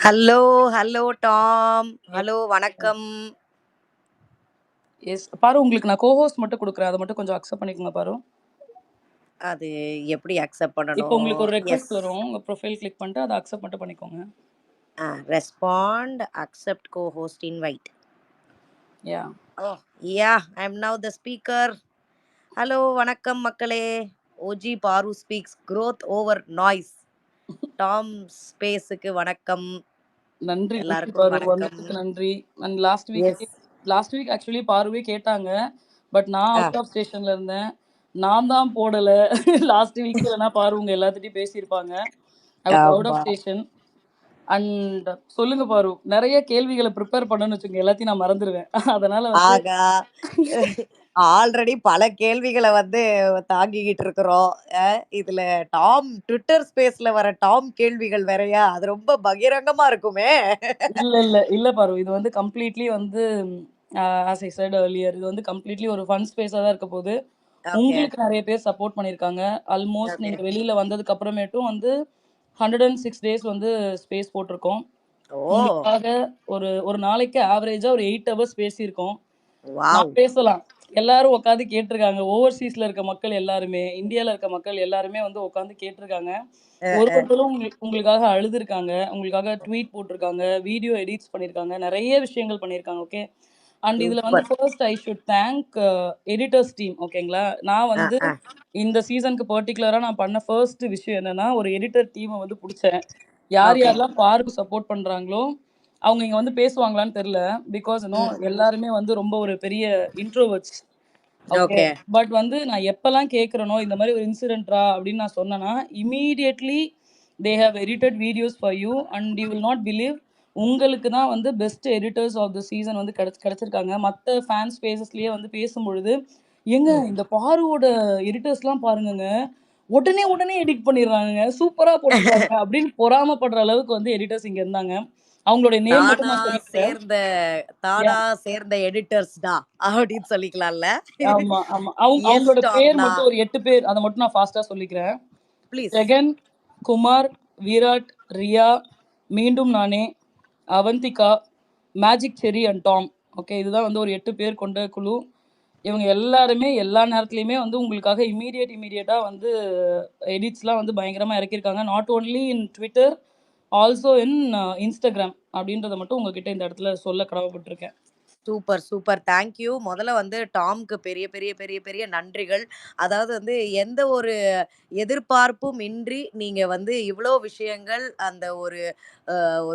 Hello, hello Tom. Yes. Hello, வணக்கம். Yes. பாரு உங்களுக்கு நான் கோஹோஸ்ட் மட்டும் குடுக்குறேன். அத மட்டும் கொஞ்சம் அக்செப்ட் பண்ணிக்கோங்க பாரு. அது எப்படி அக்செப்ட் இப்போ பண்ணணும்? உங்களுக்கு ஒரு எஸ். ரெக்வெஸ்ட் வரும். உங்க ப்ரொஃபைல் கிளிக் பண்ணிட்டு அத அக்செப்ட் மட்டும் பண்ணிக்கோங்க. Respond, accept co-host invite. Yeah. Oh, yeah, I'm now the speaker. Hello, வணக்கம் மக்களே. OG Paaru speaks growth over noise. Tom ஸ்பேஸுக்கு வணக்கம். நன்றி எல்லாருக்கும் பாரு. வணக்கம். வந்ததுக்கு நன்றி. And yes. Last week actually பாருவே கேட்டாங்க. பட் நான் ஆ, அவுட் ஆஃப் ஸ்டேஷன்ல இருந்தேன். நான் தான் போடல. லாஸ்ட் வீக் இல்லனா பாரு உங்க எல்லாத்துட்டயும் பேசியிருப்பாங்க. ஐ வாஸ் அவுட் ஆஃப் ஆமா. ஸ்டேஷன். அண்ட் சொல்லுங்க பாரு. நெறைய கேள்விகள ப்ரிப்பேர் பண்ணேன்னு வச்சுக்கோங்க. எல்லாத்தையும் நான் மறந்துருவேன். அதனால வந்து ஆகா! ஆல்ரெடி பல கேள்விகள வந்து தாங்கிக்கிட்டு இருக்கிறோம். இதுல டாம் ட்விட்டர் ஸ்பேஸ்ல வர டாம் கேள்விகள் வேறயா? அது ரொம்ப பகிரங்கமா இருக்குமே! இல்ல பாரு. இது வந்து கம்ப்ளீட்லி வந்து ஆஸ் ஐ செட் ஏர்லியர் இது வந்து கம்ப்ளீட்லி ஒரு ஃபன் ஸ்பேஸா தான் இருக்க போது. ஓகே, உங்களுக்கு நெறைய பேர் சப்போர்ட் பண்ணியிருக்காங்க. Almost okay. நீங்க வெளியில வந்ததுக்கு அப்புறமேட்டும் வந்து 106 டேஸ் வந்து ஸ்பேஸ் போட்டிருக்கோம். ஓ! உங்களுக்காக ஒரு ஒரு நாளைக்கு ஆவரேஜா ஒரு 8 ஹவர்ஸ் பேசியிருக்கோம். நான் வாவ்! பேசலாம். எல்லாரும் உட்காந்து கேட்டுருக்காங்க. ஓவர்சீஸ்ல இருக்க மக்கள் எல்லாருமே, இந்தியால இருக்க மக்கள் எல்லாருமே வந்து உட்காந்து கேட்டுருக்காங்க. அ, அ. ஒருத்தரும் உங்களுக்காக அழுதுருக்காங்க. உங்களுக்காக ட்வீட் போட்டுருக்காங்க. வீடியோ எடிட்ஸ் பண்ணியிருக்காங்க. நெறைய விஷயங்கள் பண்ணியிருக்காங்க. ஓகே. அண்ட் இதுல வந்து super. First I should thank editors team. ஓகேங்களா? நான் அ, வந்து அ. இந்த சீசனுக்கு பர்ட்டிகுலரா நான் பண்ண ஃபர்ஸ்ட் விஷயம் என்னன்னா, ஒரு எடிட்டர் டீம வந்து புடிச்சேன். யார் ஓகே. யாரெல்லாம் பாருக்கு சப்போர்ட் பண்றாங்களோ, அவங்க இங்க வந்து பேசுவாங்களான்னு தெரியல. பிகாஸ் ம். எல்லாருமே வந்து ரொம்ப ஒரு பெரிய இன்ட்ரோவர்ட்ஸ். ஓகே. ஓகே. பட் வந்து நான் எப்பலாம் கேட்கிறேனோ, இந்த மாரி ஒரு இன்சிடென்ட்ரா அப்படின்னு நான் சொன்னேன்னா, immediately they have edited videos for you and you will not believe உங்களுக்கு தான் வந்து best editors of the season வந்து கிடைச்சிருக்காங்க. மத்த ஃபேன் ஸ்பேஸஸ்லயே வந்து பேசும்பொழுது, "ஏங்க ம். இந்த பாருவோட எடிட்டர்ஸ்லாம் பாருங்கங்க, உடனே உடனே எடிட் பண்ணிடுறாங்கங்க. சூப்பரா போட்டுருக்காங்க." அப்படின்னு பொறாமப்படுற அளவுக்கு வந்து எடிட்டர்ஸ் இங்க இருந்தாங்க. அவங்களுடைய நேம் மட்டும் தானா நான் சொல்லிக்கிறேன். சேர்ந்த தானா சேர்ந்த எடிட்டர்ஸ்டா அப்படின்னு சொல்லிக்கலாம்ல? ஆமா, ஆமா. எஸ் அவங்களோட டாம் பேர் தான். மட்டும் ஒரு 8 பேர். அத மட்டும் நான் ஃபாஸ்ட்டா சொல்லிக்கிறேன். ப்ளீஸ். ஜெகன், குமார், விராட், ரியா, மீண்டும் நானே, Avantika, Magic cherry and Tom. Okay. இதுதான் வந்து ஒரு 8 பேர் கொண்ட குழு. இவங்க எல்லாருமே எல்லா நேரத்துலயுமே வந்து உங்களுக்காக இம்மீடியட்டா வந்து எடிட்ஸ்லாம் வந்து பயங்கரமா இறக்கியிருக்காங்க. Not only in Twitter, also in Instagram அப்படின்றத மட்டும் உங்ககிட்ட இந்த இடத்துல சொல்ல கடமைப்பட்டுருக்கேன். Super, super. Thank you. முதல்ல வந்து டாம்க்கு பெரிய, பெரிய, பெரிய, பெரிய நன்றிகள். அதாவது வந்து எந்த ஒரு எதிர்பார்ப்பும் இன்றி நீங்க வந்து இவ்ளோ விஷயங்கள் அந்த ஒரு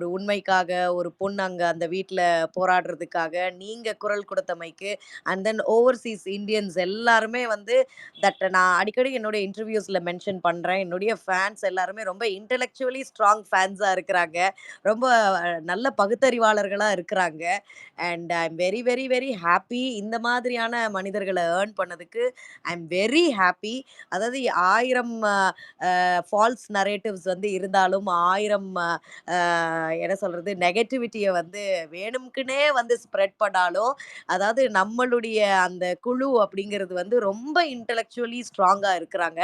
உண்மைக்காக, ஒரு பொண்ணு அங்க அந்த வீட்ல போராடுறதுக்காக நீங்க குரல் கொடுத்தமைக்கு, அண்ட் தென் ஓவர்சீஸ் இந்தியன்ஸ் எல்லாருமே வந்து நான் அடிக்கடி என்னோட இன்டர்வியூஸ்ல மென்ஷன் பண்றேன். என்னுடைய ஃபேன்ஸ் எல்லாருமே ரொம்ப இன்டெலெக்சுவலி ஸ்ட்ராங் ஃபேன்ஸா இருக்கிறாங்க. ரொம்ப நல்ல பகுத்தறிவாளர்களா இருக்கிறாங்க. And I am very very very happy இந்த மாதிரியான மனிதர்களை ஏர்ன் பண்ணதுக்கு ஐ எம் வெரி ஹாப்பி. அதாவது 1000 ஃபால்ஸ் நரேட்டிவ்ஸ் வந்து இருந்தாலும் 1000 என்ன சொல்றது நெகட்டிவிட்டியை வந்து வேணும்க்குனே வந்து ஸ்ப்ரெட் பண்ணாலும் அதாவது நம்மளுடைய அந்த குழு அப்படிங்கிறது வந்து ரொம்ப இன்டெலெக்சுவலி ஸ்ட்ராங்கா இருக்கிறாங்க.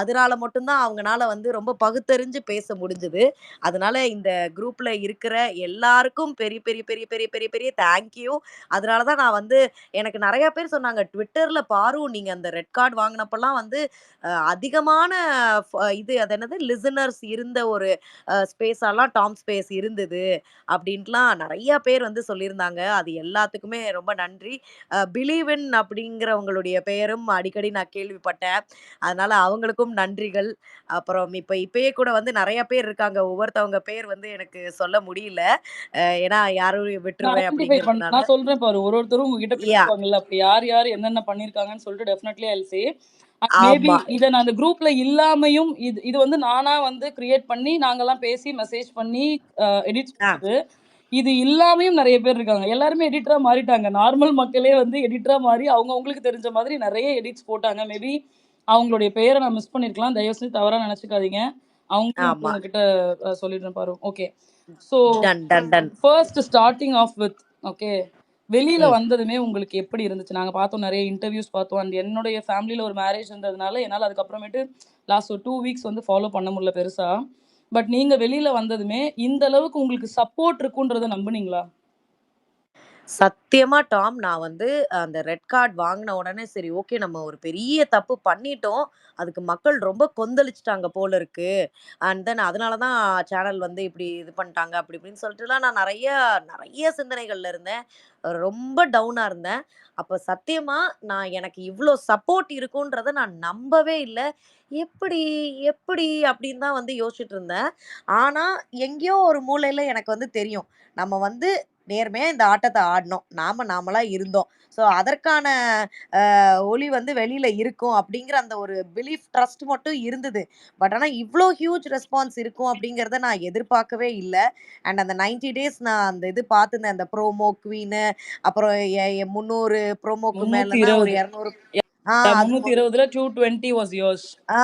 அதனால மட்டும்தான் அவங்கனால வந்து ரொம்ப பகுத்தறிஞ்சு பேச முடிஞ்சுது. அதனால இந்த குரூப்ல இருக்கிற எல்லாருக்கும் பெரிய பெரிய பெரிய பெரிய பெரிய பெரிய தேங்க்யூ. அதனால தான் நான் வந்து எனக்கு நெறைய பேர் சொன்னாங்க, "ட்விட்டர்ல பாரு நீங்க அந்த ரெட் கார்ட் வாங்குனப்பலாம் வந்து அதிகமான இது அது என்னது லிசனர்ஸ் இருந்த ஒரு ஸ்பேஸாலாம் டாம் ஸ்பேஸ் இருந்தது." அப்படின்ட்டுலாம் நெறைய பேர் வந்து சொல்லியிருந்தாங்க. அது எல்லாத்துக்குமே ரொம்ப நன்றி. பிலீவ் இன் அப்படிங்கிறவங்களுடைய பெயரும் அடிக்கடி நான் கேள்விப்பட்டேன். அதனால அவங்களுக்கும் நன்றிகள். அப்புறம் இப்பயே கூட வந்து நெறைய பேர் இருக்காங்க. ஒவ்வொருத்தவங்க பேர் வந்து எனக்கு சொல்ல முடியல. ஏன்னா யாரும் நான் விட்டுருவேன் ஐடென்டிஃபை அப்படிங்கிறதுனால. நான் சொல்றேன் பாரு. ஒருத்தரும் உங்ககிட்ட யாஹ்! பேசுவாங்கல்ல. அப்படி யார் என்னென்ன பண்ணியிருக்காங்கன்னு சொல்லிட்டு definitely I will say. And maybe ஆமா. இத நான் அந்த குரூப்ல இல்லாமயும் இது இது வந்து நானா வந்து கிரியேட் பண்ணி நாங்கலாம் பேசி மெசேஜ் பண்ணி எடிட்ஸ் ஆ. பண்ணது. இது இல்லாமயும் நெறைய பேர் இருக்காங்க. எல்லாருமே எடிட்டரா மாறிட்டாங்க. நார்மல் மக்களே வந்து எடிட்டரா மாறி அவங்களுக்கு தெரிஞ்ச மாதிரி நெறைய எடிட்ஸ் போட்டாங்க. மேபி அவங்களுடைய பெயர நான் மிஸ் பண்ணியிருக்கலாம். தயவு செஞ்சு தவறா நெனச்சுக்காதீங்க. அவங்களையும் வந்து ஆமா. உங்ககிட்ட சொல்லிடுறேன் பாரு. Okay. So done, done, done. First starting off with okay. வெளியில ம். வந்ததுமே உங்களுக்கு எப்படி இருந்துச்சு? நாங்க பார்த்தோம் நெறைய இன்டர்வியூஸ் பார்த்தோம். அண்ட் என்னுடைய ஃபேமிலில ஒரு மேரேஜ் இருந்ததுனால, என்னால அதுக்கப்புறமேட்டு லாஸ்ட் ஒரு 2 வீக்ஸ் வந்து ஃபாலோ பண்ண முடியல பெருசா. பட் நீங்க வெளியில வந்ததுமே இந்த அளவுக்கு உங்களுக்கு சப்போர்ட் இருக்குன்றத நம்புனீங்களா? சத்தியமா டாம், நான் வந்து அந்த ரெட் கார்ட் வாங்குன உடனே, சரி ஓகே நம்ம ஒரு பெரிய தப்பு பண்ணிட்டோம். அதுக்கு மக்கள் ரொம்ப கொந்தளிச்சுட்டாங்க போல இருக்கு. அண்ட் தென் அதனால தான் சேனல் வந்து இப்படி இது பண்ணிட்டாங்க, அப்படி இப்படின்னு சொல்லிட்டுலாம் நான் நெறைய நெறைய சிந்தனைகள்ல இருந்தேன். ரொம்ப டவுனா இருந்தேன். அப்ப சத்தியமா நான் எனக்கு இவ்ளோ சப்போர்ட் இருக்குன்றத நான் நம்பவே இல்ல. எப்படி எப்படி அப்படின்னு தான் வந்து யோசிச்சுட்டு இருந்தேன். ஆனா, எங்கேயோ ஒரு மூலையில எனக்கு வந்து தெரியும். நம்ம வந்து நேர்மையா இந்த ஆட்டத்த ஆடினோம். நாமளா இருந்தோம். ஸோ அதற்கான ஒளி வந்து வெளியில இருக்கும் அப்படிங்கிற அந்த ஒரு பிலீஃப் ட்ரஸ்ட் மட்டும் இருந்தது. பட் ஆனா இவ்ளோ ஹியூஜ் ரெஸ்பான்ஸ் இருக்கும் அப்படிங்கிறத நான் எதிர்பார்க்கவே இல்ல. அண்ட் அந்த 90 டேஸ் நான் அந்த இது பார்த்துருந்தேன். அந்த ப்ரோமோ குவீனு அப்புறம் 300 ப்ரோமோக்கு மேலனா ஒரு 320. 200 அது 320ல 220 வாஸ் யோர்ஸ். ஆ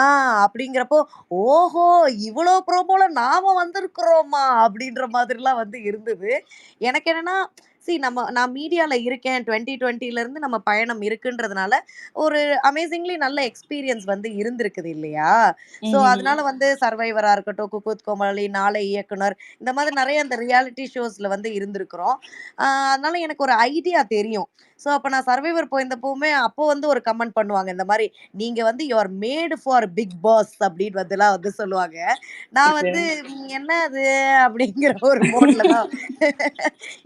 அப்படிங்கிறப்போ, ஓஹோ! இவ்வளோ ப்ரோமோல நாம வந்திருக்கிறோமா? அப்படின்ற மாதிரிலாம் வந்து இருந்தது. எனக்கு என்னன்னா, நான் மீடியால இருக்கேன். 2020லேருந்து நம்ம பயணம் இருக்குன்றதுனால, ஒரு அமேசிங்லி நல்ல எக்ஸ்பீரியன்ஸ் வந்து இருந்திருக்குது இல்லையா? ஸோ, ம்ஹ்ம். அதனால வந்து சர்வைவரா இருக்கட்டும், குக் வித் கோமாளி, நாளை இயக்குனர், இந்த மாதிரி நெறைய அந்த ரியாலிட்டி ஷோஸ்ல வந்து இருந்திருக்கிறோம். அதனால எனக்கு ஒரு ஐடியா தெரியும். ஸோ, அப்ப நான் சர்வைவர் போயிருந்தப்பவுமே, அப்போ வந்து ஒரு கமெண்ட் பண்ணுவாங்க. இந்த மாரி நீங்க வந்து you are made for Bigg Boss அப்படின்னு வந்துலாம் வந்து சொல்லுவாங்க. நான் ஓகே. வந்து என்ன அது அப்படிங்கிற ஒரு மோட்ல தான்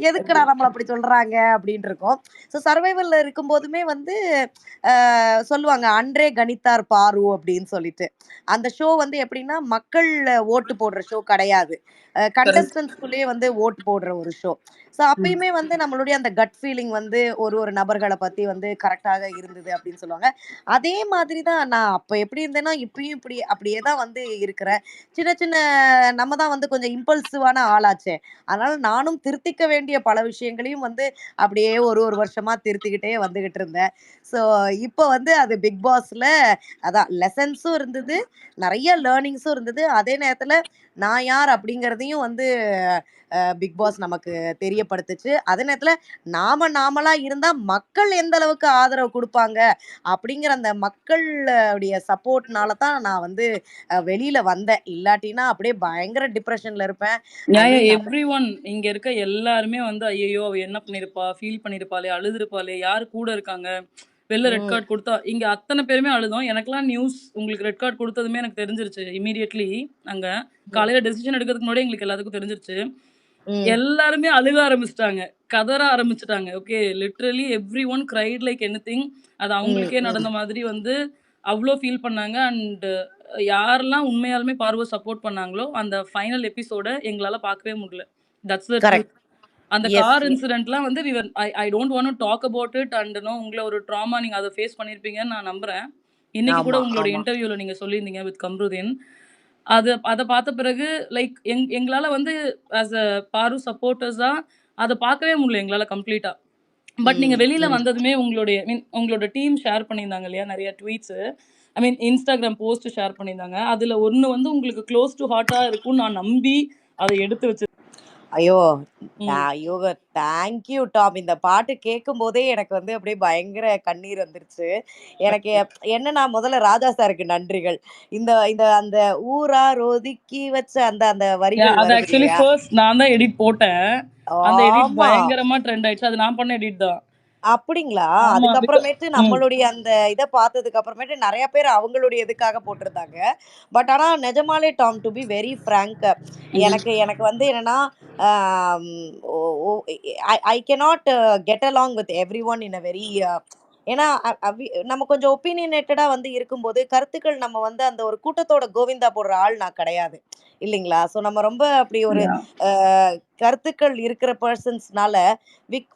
எதுக்குடா நம்மள அப்படி சொல்றாங்க அப்படின்னு இருக்கும். ஸோ சர்வைவல்ல இருக்கும்போதுமே வந்து சொல்லுவாங்க அன்றே கணித்தார் பாரு அப்படின்னு சொல்லிட்டு. அந்த ஷோ வந்து எப்படின்னா மக்கள் ஓட்டு போடுற ஷோ கிடையாது. கரெக்ட். கண்டஸ்டன்ட்ஸ்குள்ளேயே வந்து ஓட்டு போடுற ஒரு ஷோ. ஸோ ம். அப்பயுமே வந்து நம்மளுடைய அந்த கட் ஃபீலிங் வந்து ஒரு ஒரு நபர்கள பத்தி வந்து கரெக்ட்டாக இருந்தது அப்படின்னு சொல்லுவாங்க. அதே மாதிரி தான் நான் அப்ப எப்படி இருந்தேனோ, இப்பயும் இப்படி அப்படியே தான் வந்து இருக்கிறேன். சின்ன சின்ன நம்ம தான் வந்து கொஞ்சம் இம்பல்சிவான ஆளாச்சே. அதனால நானும் திருத்திக்க வேண்டிய பல விஷயங்களையும் வந்து அப்படியே ஒரு ஒரு வருஷமா திருத்திக்கிட்டே வந்துகிட்டு இருந்தேன். ஸோ இப்ப வந்து அது பிக் பாஸ்ல அதான் லெசன்ஸும் இருந்தது. நெறைய லேர்னிங்ஸும் இருந்தது. அதே நேரத்துல நான் யார் அப்படிங்கிறதையும் வந்து பிக் பாஸ் நமக்கு தெரியப்படுத்துச்சு. அதே நேரத்துல நாமளா இருந்தா மக்கள் எந்த அளவுக்கு ஆதரவு குடுப்பாங்க, அப்படிங்கிற அந்த மக்கள் உடைய சப்போர்ட்னால தான் நான் வந்து வெளியில வந்தேன். இல்லாட்டினா அப்படியே பயங்கர டிப்ரஷன்ல இருப்பேன். ஐ நியாயம். மீன் எவ்ரிஒன் இங்க இருக்க எல்லாருமே வந்து, "ஐயய்யோ! அவ என்ன பண்ணியிருப்பா? ஃபீல் பண்ணியிருப்பாளே! அழுதுருப்பாளே! யாரு கூட இருக்காங்க? வெளில ரெட் ம், கார்ட் குடுத்தா" இங்க அத்தன பேருமே அழுதோம். எனக்கெல்லாம் நியூஸ் உங்களுக்கு ரெட் கார்ட் குடுத்ததுமே எனக்கு தெரிஞ்சிருச்சு. இம்மீடியட்லி அங்க. ம், காலையில டெசிஷன் எடுக்கிறதுக்கு முன்னாடியே எங்களுக்கு எல்லாத்துக்கும் தெரிஞ்சிருச்சு. ம், எல்லாருமே அழுக ஆரம்பிச்சுட்டாங்க. கதற ஆரம்பிச்சுட்டாங்க. Okay. Literally everyone cried like anything. அது ம், அவங்களுக்கே ம். நடந்த மாதிரி வந்து அவ்ளோ ஃபீல் பண்ணாங்க. அண்ட் யாரெல்லாம் உண்மையாலுமே பார்வ சப்போர்ட் பண்ணாங்களோ, அந்த ஃபைனல் எபிசோட எங்களால பார்க்கவே முடியல. That's the truth. கரெக்ட். அந்த எஸ். கார் இன்சிடென்ட்லாம் வந்து we were I I don't want to talk about it and உங்கள ஒரு ட்ராமா நீங்க அத ஃபேஸ் பண்ணியிருப்பீங்கன்னு நான் நம்புறேன். இன்னைக்கு கூட ஆமா, உங்களுடைய ஆமா. இன்டர்வியூல நீங்க சொல்லியிருந்தீங்க வித் கம்ருதீன். அத பார்த்த பிறகு லைக் எங்களால வந்து ஆஸ் அ பாரு சப்போர்ட்டர்ஸா அத பார்க்கவே முடியல எங்களால கம்ப்ளீட்டா. பட் நீங்க ம், வெளியில ம். வந்ததுமே உங்களுடைய ஐ மீன் உங்களோட டீம் ஷேர் பண்ணியிருந்தாங்க இல்லையா? நெறைய ட்வீட்ஸு. ஐ மீன் Instagram போஸ்ட் ஷேர் பண்ணியிருந்தாங்க. அதுல ஒண்ணு வந்து உங்களுக்கு க்ளோஸ் டூ ஹார்ட்டா இருக்கும்னு நான் நம்பி அத எடுத்து வச்சு ஐயோ! ம். ஐயோ! Thank you Tom. இந்த பாட்டு கேட்கும்போதே எனக்கு வந்து அப்படியே பயங்கர கண்ணீர் வந்துருச்சு. எனக்கு என்னன்னா முதல்ல ராஜா சாருக்கு நன்றிகள். இந்த இந்த அந்த ஊரார் ஒதுக்கி வச்ச அந்த அந்த வரிகள் அது வருது ஆக்சுவலி இல்லையா? ஃபர்ஸ்ட் நான் தான் எடிட் போட்டேன். அந்த எடிட் ஆமா. பயங்கரமா ட்ரெண்ட் ஆயிடுச்சு. அது நான் பண்ண எடிட் தான். அப்படிங்களா? ஆமா. அதுக்கப்புறமேட்டு ம். நம்மளுடைய அந்த இத பார்த்ததுக்கு அப்புறமேட்டு நெறைய பேர் அவங்களுடைய இதுக்காக போட்டிருந்தாங்க. பட் ஆனா நிஜமாலே Tom to be very frank hmm. எனக்கு எனக்கு வந்து என்னன்னா, ஆம் ஒ ஒ I I cannot get along with everyone in a very ஏன்னா நம்ம கொஞ்சம் ஒப்பினியனேட்டடா வந்து இருக்கும்போது, கருத்துக்கள் நம்ம வந்து அந்த ஒரு கூட்டத்தோட கோவிந்தா போடுற ஆள் நான் கிடையாது. இல்லைங்களா? ஸோ நம்ம ரொம்ப அப்படி ஒரு யாஹ்! அ கருத்துக்கள் இருக்கிற பெர்சன்ஸ்னால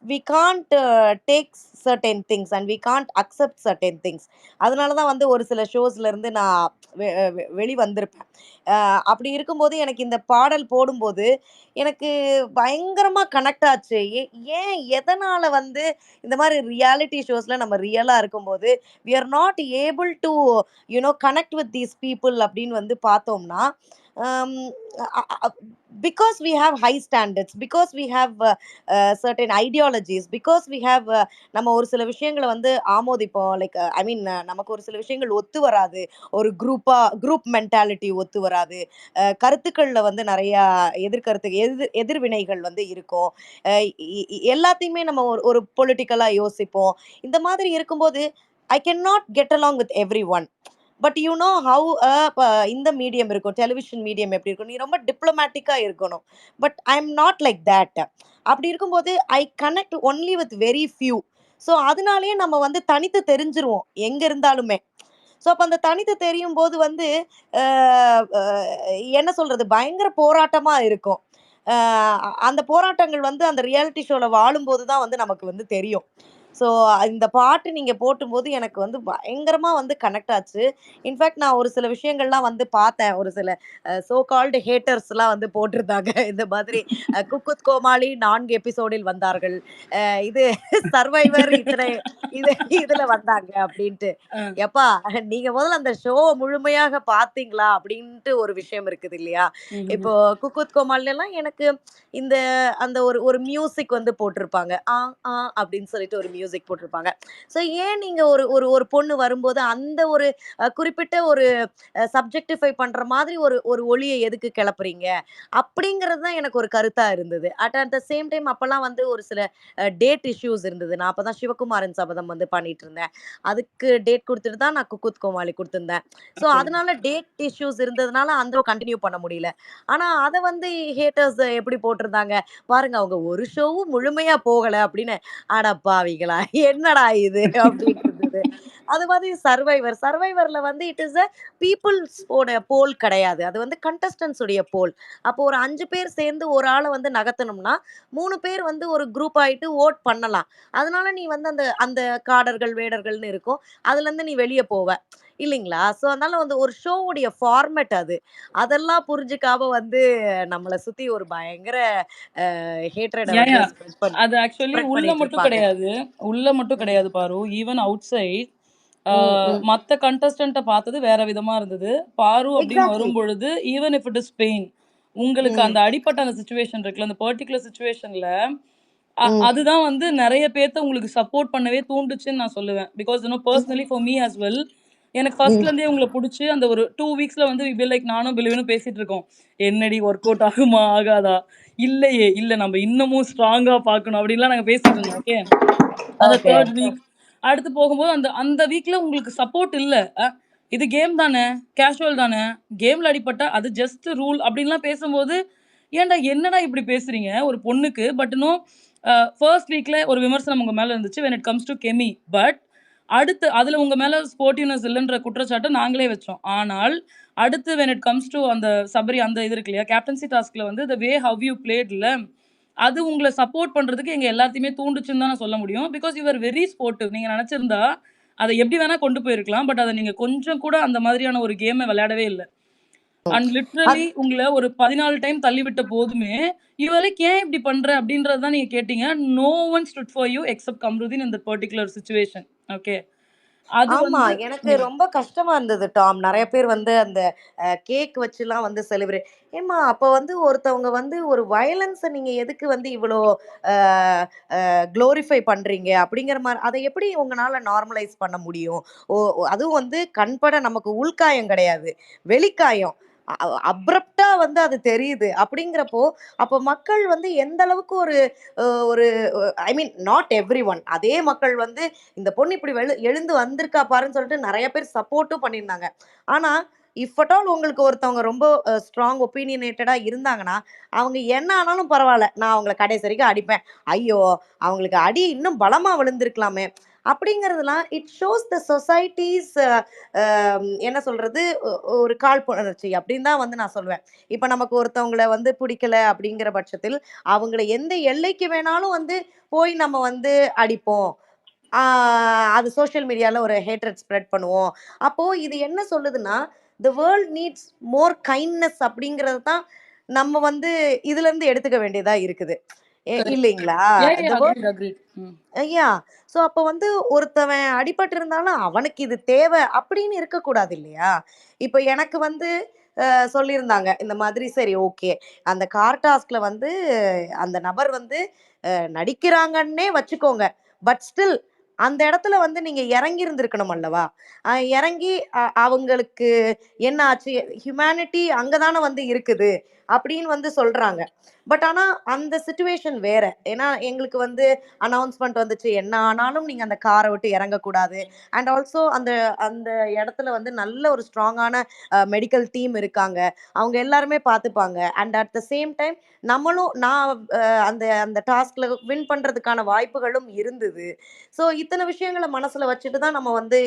we can't take certain things and we can't accept certain things. அதனால தான் வந்து ஒரு சில ஷோஸ்ல இருந்து நான் வெளி வந்திருப்பேன். அப்படி இருக்கும்போது எனக்கு இந்த பாடல் போடும்போது, எனக்கு பயங்கரமா கனெக்ட் ஆச்சு. ஏன் எதனால வந்து இந்த மாரி ரியாலிட்டி ஷோஸ்ல நம்ம ரியலா இருக்கும்போது, we are not able to connect with these people அப்படின்னு வந்து பார்த்தோம்னா, um, because we have high standards, because we have certain ideologies, because we have நம்ம ஒரு சில விஷயங்களை வந்து ஆமோதிப்போம், லைக் ஐ மீன் நமக்கு ஒரு சில விஷயங்கள் ஒத்து வராது, ஒரு குரூப் மென்டாலிட்டி ஒத்து வராது, கருத்துக்கள்ல வந்து நிறைய எதிர்வினைகள் வந்து இருக்கும், எல்லாத்தையுமே நம்ம ஒரு ஒரு பொலிட்டிக்கலா யோசிப்போம். இந்த மாதிரி இருக்கும்போது I can not get along with every one. But you know how இந்த மீடியம் இருக்கும், டெலிவிஷன் மீடியம் எப்படி இருக்கும், நீ ரொம்ப டிப்ளமேட்டிக்கா இருக்கணும். But I am not like that. அப்படி இருக்கும்போது ஐ connect only with very few. So அதனாலேயே நம்ம வந்து தனித்து தெரிஞ்சிருவோம் எங்க இருந்தாலுமே. ஸோ அப்போ அந்த தனித்து தெரியும் போது வந்து என்ன சொல்றது, பயங்கர போராட்டமா இருக்கும். அந்த போராட்டங்கள் வந்து அந்த ரியாலிட்டி ஷோல வாழும்போது தான் வந்து நமக்கு வந்து தெரியும். ஸோ இந்த பாட்டு நீங்க போட்டும்போது எனக்கு வந்து பயங்கரமா வந்து கனெக்ட் ஆச்சு. இன்ஃபேக்ட் நான் ஒரு சில விஷயங்கள்லாம் வந்து பார்த்தேன். ஒரு சில சோ கால்டு ஹேட்டர்ஸ்லாம் வந்து போட்டிருந்தாங்க. இந்த மாதிரி குக் கோமாளி 4 எபிசோடில் வந்தார்கள். இது சர்வைவர் இத்தனை இது இதுல வந்தாங்க அப்படின்ட்டு. அஹ் எப்பா நீங்க முதல்ல அந்த ஷோவ முழுமையாக பார்த்தீங்களா? அப்படின்ட்டு ஒரு விஷயம் இருக்குது இல்லையா? இப்போ உம் குக் கோமாளிலாம் எனக்கு இந்த அந்த ஒரு ஒரு மியூசிக் வந்து போட்டிருப்பாங்க. ஆ அப்படின்னு சொல்லிட்டு ஒரு மியூசிக் போட்டிருப்பாங்க. ஸோ ஏன் நீங்க ஒரு ஒரு ஒரு பொண்ணு வரும்போது அந்த ஒரு குறிப்பிட்ட ஒரு சப்ஜெக்டிஃபை பண்ற மாதிரி ஒரு ஒரு ஒலிய எதுக்கு கிளப்புறீங்க? அப்படிங்கிறது தான் எனக்கு ஒரு கருத்தா இருந்தது. அட் த சேம் டைம் அப்பலாம் வந்து ஒரு சில டேட் இஷ்யூஸ் இருந்தது. நான் அப்பதான் சிவகுமாரன் சபதம் வந்து பண்ணிட்டு இருந்தேன். அதுக்கு டேட் குடுத்துட்டு தான் நான் குக் கோமாளி குடுத்திருந்தேன். So okay. அதனால டேட் இஷ்யூஸ் இருந்ததுனால அந்த கன்டின்யூ பண்ண முடியல. ஆனா அத வந்து ஹேட்டர்ஸ் எப்படி போட்டிருந்தாங்க, "பாருங்க அவங்க ஒரு ஷோவும் முழுமையா போகல" அப்படின்னு. அட பாவிகளா! என்னடா இது அப்படின்ட்டு இருந்தது. அது மாதிரி சர்வைவர்ல வந்து இட் இஸ் அ பீப்பிள்ஸ் ஓட போல் கிடையாது. அது வந்து கண்டஸ்டன்ட்ஸ் உடைய போல். அப்போ ஒரு 5 பேர் சேர்ந்து ஒரு ஆள வந்து நகர்த்தணும்னா, 3 பேர் வந்து ஒரு குரூப் ஆயிட்டு வோட் பண்ணலாம். அதனால நீ வந்து அந்த அந்த காடர்கள், வேடர்கள்னு இருக்கும். அதுலருந்து நீ வெளிய போவ. இல்லைங்களா? ஸோ அதனால வந்து ஒரு ஷோவுடைய ஃபார்மேட் அது. அதெல்லாம் புரிஞ்சுக்காம வந்து நம்மள சுத்தி ஒரு பயங்கர ஹேட்ரட யா வந்து யா அது ஆக்சுவலி ஸ்ப்ரெட் உள்ள பண்ணிட்டு மட்டும் இருப்பாங்க. கிடையாது. உள்ள மட்டும் ம். கிடையாது பாரு. ஈவன் அவுட் சைட் ம். ம். மத்த கண்டஸ்டன்ட்ட பார்த்தது வேற விதமா இருந்தது. பாரு அப்படின்னு எக்ஸாக்ட்லி. வரும்பொழுது, even if it is pain, உங்களுக்கு அந்த ம். அடிப்பட்ட அந்த சிச்சுவேஷன் இருக்குல்ல, அந்த பர்ட்டிகுலர் சிச்சுவேஷன்ல ம். அதுதான் வந்து நெறைய பேத்த உங்களுக்கு சப்போர்ட் பண்ணவே தூண்டுச்சுன்னு நான் சொல்லுவேன். Because personally for me as well, எனக்கு ம். ஃபர்ஸ்ட்ல இருந்தே உங்கள புடிச்சு அந்த ஒரு 2 வீக்ஸ்ல வந்து வி லைக் நானும் பிலுவினும் பேசிட்டு இருக்கோம். என்னடி ஒர்க் அவுட் ஆகுமா? ஆகாதா? இல்லையே! இல்ல நம்ம இன்னமும் ஸ்ட்ராங்கா பார்க்கணும் அப்படின்லாம் நாங்க பேசிட்டு இருந்தோம். ஓகே. அந்த ஓகே. 3 வீக் அடுத்து போகும்போது அந்த அந்த வீக்ல உங்களுக்கு சப்போர்ட் இல்ல. அ இது கேம் தானே, கேஷுவல் தானே, கேம்ல அடிபட்டா அது ஜஸ்ட் ரூல் அப்படின்லாம் பேசும்போது, ஏன்டா என்னடா இப்படி பேசுறீங்க ஒரு பொண்ணுக்கு? பட் ஃபர்ஸ்ட் வீக்ல ஒரு விமர்சனம் உங்க மேல இருந்துச்சு when it comes to chemi. But அடுத்து அதுல உங்க மேல ஸ்போர்ட்டிவ்னஸ் இல்லன்ற குற்றச்சாட்ட நாங்களே வச்சோம். ஆனால் அடுத்து வென் இட் கம்ஸ் டூ அந்த சபரி அந்த இது இருக்கு இல்லையா? கேப்டன்சி டாஸ்க்ல வந்து த வே ஹவ் யூ பிளேட்ல அது உங்கள சப்போர்ட் பண்றதுக்கு எங்க எல்லாத்தையுமே தூண்டுச்சுன்னு தான் நான் சொல்ல முடியும். Because you are very sportive. நீங்க நெனச்சிருந்தா, அத எப்படி வேணா கொண்டு போயிருக்கலாம். பட் அத நீங்க கொஞ்சம் கூட அந்த மாதிரியான ஒரு கேம விளையாடவே இல்ல. அண்ட் லிட்டரலி அது உங்கள ஒரு 14 டைம் தள்ளிவிட்ட போதுமே, "யூ ஆர் லைக் ஏன் இப்படி பண்ற?" அப்படின்றது தான் நீங்க கேட்டீங்க. No one stood for you except Kamrudeen in that particular situation. Okay. அது ஆமா. வந்து எனக்கு ம். ரொம்ப கஷ்டமா இருந்தது டாம். நெறைய பேர் வந்து அந்த கேக் வச்சுலாம் வந்து ஏம்மா அப்ப வந்து ஒருத்தவங்க வந்து ஒரு வயலன்ஸ நீங்க எதுக்கு வந்து இவ்வளோ அ குளோரிஃபை பண்றீங்க? அப்படிங்கிற மாரி அத எப்படி உங்கனால நார்மலைஸ் பண்ண முடியும்? அதுவும் வந்து கண்பட நமக்கு உள்காயம் கிடையாது. வெளிக்காயம். அப்ரப்ட்டா வந்து அது தெரியுது. அப்படிங்கிறப்போ, அப்ப மக்கள் வந்து எந்த அளவுக்கு ஒரு ஒரு ஐ மீன் நாட் எவ்ரிஒன். அதே மக்கள் வந்து இந்த பொண்ணு இப்படி எழுந்து வந்திருக்கா பாருன்னு சொல்லிட்டு நெறைய பேர் சப்போர்ட்டும் பண்ணியிருந்தாங்க. ஆனா, இஃப் அட் ஆல் உங்களுக்கு ஒருத்தவங்க ரொம்ப ஸ்ட்ராங் ஒபினியனேட்டடா இருந்தாங்கன்னா, அவங்க என்ன ஆனாலும் பரவால்ல. நான் அவங்கள கடைசி வரைக்கும் அடிப்பேன். ஐயோ! அவங்களுக்கு அடி இன்னும் பலமா விழுந்திருக்கலாமே! அப்படிங்கிறதெல்லாம் இட் ஷோஸ் த சொசைட்டீஸ் என்ன சொல்றது? ஒரு காழ்ப்புணர்ச்சி அப்படின்னு தான் வந்து நான் சொல்லுவேன். இப்ப நமக்கு ஒருத்தவங்கள வந்து பிடிக்கல அப்படிங்கிற பட்சத்தில், அவங்கள எந்த எல்லைக்கு வேணாலும் வந்து போய் நம்ம வந்து அடிப்போம். ஆ அது சோஷியல் மீடியால ஒரு ஹேட்ரட் ஸ்ப்ரெட் பண்ணுவோம். அப்போ இது என்ன சொல்லுதுன்னா, the world needs more kindness அப்படிங்கிறது தான் நம்ம வந்து இதுலருந்து எடுத்துக்க வேண்டியதா இருக்குது. கரெக்ட். இல்லைங்களா? Yeah, yeah. The world agreed, agreed. Hmm. Yeah! So அப்ப வந்து ஒருத்தவன் அடிபட்டிருந்தாலும், அவனுக்கு இது தேவ அப்படின்னு இருக்கக்கூடாது இல்லையா? இப்ப எனக்கு வந்து சொல்லியிருந்தாங்க. இந்த மாதிரி சரி ஓகே. அந்த கார் டாஸ்க்ல வந்து அந்த நபர் வந்து நடிக்கிறாங்கன்னே வச்சுக்கோங்க. பட் ஸ்டில் அந்த இடத்துல வந்து நீங்க இறங்கி இருந்திருக்கணும் அல்லவா? இறங்கி அவங்களுக்கு என்ன ஆச்சு? ஹியூமனிட்டி அங்க தான வந்து இருக்குது. அப்படின்னு வந்து சொல்றாங்க. பட் ஆனா அந்த சிச்சுவேஷன் வேற. ஏன்னா எங்களுக்கு வந்து அனவுன்ஸ்மென்ட் வந்துச்சு. என்ன ஆனாலும் நீங்க அந்த கார விட்டு இறங்கக்கூடாது. அண்ட் ஆல்சோ அந்த அந்த இடத்துல வந்து நல்ல ஒரு ஸ்ட்ராங்கான மெடிக்கல் டீம் இருக்காங்க. அவங்க எல்லாருமே பார்த்துப்பாங்க. And at the same time நம்மளும் நான் அந்த அந்த டாஸ்க்ல வின் பண்றதுக்கான வாய்ப்புகளும் இருந்தது. ஸோ இத்தன விஷயங்கள மனசுல வச்சுட்டு தான் நம்ம வந்து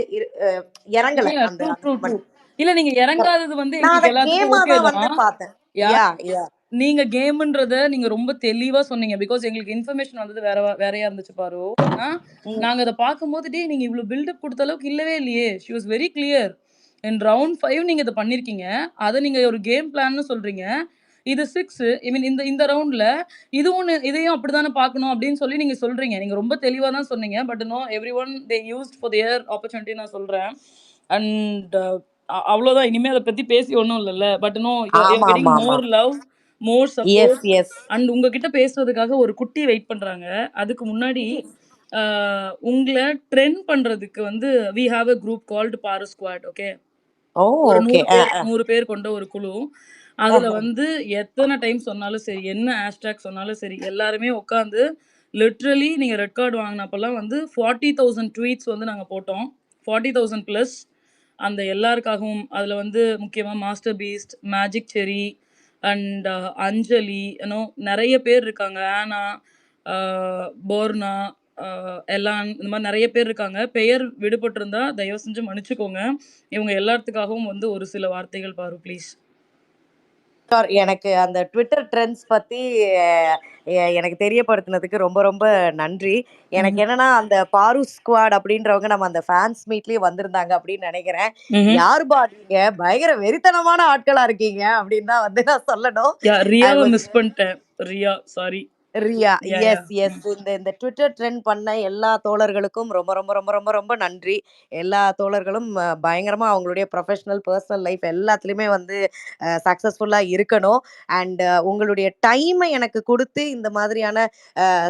இறங்கல யா அந்த ட்ரூ, அந்த ட்ரூ, ட்ரூ. மொமெண்ட். இல்ல நீங்க இறங்காதது வந்து நான் அத எங்களுக்கு எல்லாத்துக்கும் கேமா ஓகே தான் வந்து தான். பார்த்தேன். யா யா. நீங்க கேம்ன்றத நீங்க ரொம்ப தெளிவா சொன்னீங்க. பிகாஸ் எங்களுக்கு இன்ஃபர்மேஷன் வந்தது வேறயா இருந்துச்சு பாரு. ஆனா, ம். நாங்க அத பார்க்கும்போது, "டேய் நீங்க இவ்ளோ பில்டப் குடுத்த அளவுக்கு இல்லவே இல்லையே! She was very clear. In round 5 நீங்க இத பண்ணியிருக்கீங்க. அத நீங்க ஒரு கேம் பிளான்னு சொல்றீங்க. இது 6 ஐ மீன் இந்த இந்த ரவுண்ட்ல இது ஒண்ணு இதையும் அப்படித்தானே பார்க்கணும்" அப்படின்னு சொல்லி நீங்க சொல்றீங்க. நீங்க ரொம்ப தெளிவா தான் சொன்னீங்க. But no everyone they used for their opportunity நான் சொல்றேன். அண்ட் அவ்வளோதான். இனிமே அத பத்தி பேசி ஒண்ணும் இல்லல்ல. But no you are getting ஆமாமாமா. More love, more yes, support. Yes. And உங்ககிட்ட பேசுறதுக்காக ஒரு குட்டி வெயிட் பண்றாங்க. அதுக்கு முன்னாடி அ உங்கள ட்ரெண்ட் பண்றதுக்கு வந்து we have a group called Paaru squad. Okay. Oh! ஒரு ஓகே. 100 பேர் 100 பேர் கொண்ட ஒரு குழு. அதுல வந்து எத்தன டைம் சொன்னாலும் சரி, என்ன ஹேஷ்டேக் சொன்னாலும் சரி, எல்லாருமே உட்காந்து லிட்ரலி நீங்க ரெட் கார்ட் வாங்குனப்பலாம் வந்து 40,000 ட்வீட்ஸ் வந்து நாங்க போட்டோம். 40,000 பிளஸ். அந்த எல்லாருக்காகவும் அதுல வந்து முக்கியமா master beast, magic cherry and Anjali நெறைய பேர் இருக்காங்க. ஆனா, அ போர்னா, அ எலான் இந்த மாரி நெறைய பேர் இருக்காங்க. பெயர் விடுபட்டிருந்தா தயவு செஞ்சு மன்னிச்சுக்கோங்க. இவங்க எல்லாத்துக்காகவும் வந்து ஒரு சில வார்த்தைகள் பாரு ப்ளீஸ். ஷூர். எனக்கு அந்த ட்விட்டர் ட்ரெண்ட்ஸ் பத்தி எனக்கு தெரியப்படுத்தினதுக்கு ரொம்ப ரொம்ப நன்றி. எனக்கு ம்ஹ்ம். என்னன்னா, அந்த பாரு ஸ்குவாட் அப்படின்றவங்க நம்ம அந்த ஃபேன்ஸ் மீட்லயே வந்திருந்தாங்க அப்படின்னு நெனைக்கிறேன். ம்ஹ்ம். யாருப்பா நீங்க? பயங்கர வெறித்தனமான ஆட்களா இருக்கீங்க அப்படின்னு தான் வந்து நான் சொல்லணும். ஐ ரியாவ வாஸ் மிஸ் பண்ணிட்டேன். Riya sorry. Riya. Yeah. Yes, yes. இந்த இந்த ட்விட்டர் ட்ரெண்ட் பண்ண எல்லா தோழர்களுக்கும் ரொம்ப, ரொம்ப, ரொம்ப, ரொம்ப, ரொம்ப நன்றி. எல்லா தோழர்களும் பயங்கரமா அவங்களுடைய ப்ரொஃபஷனல், பெர்சனல் லைஃப் எல்லாத்துலயுமே வந்து சக்சஸ்ஃபுல்லா இருக்கணும். அண்ட் உங்களுடைய டைம எனக்கு குடுத்து இந்த மாதிரியான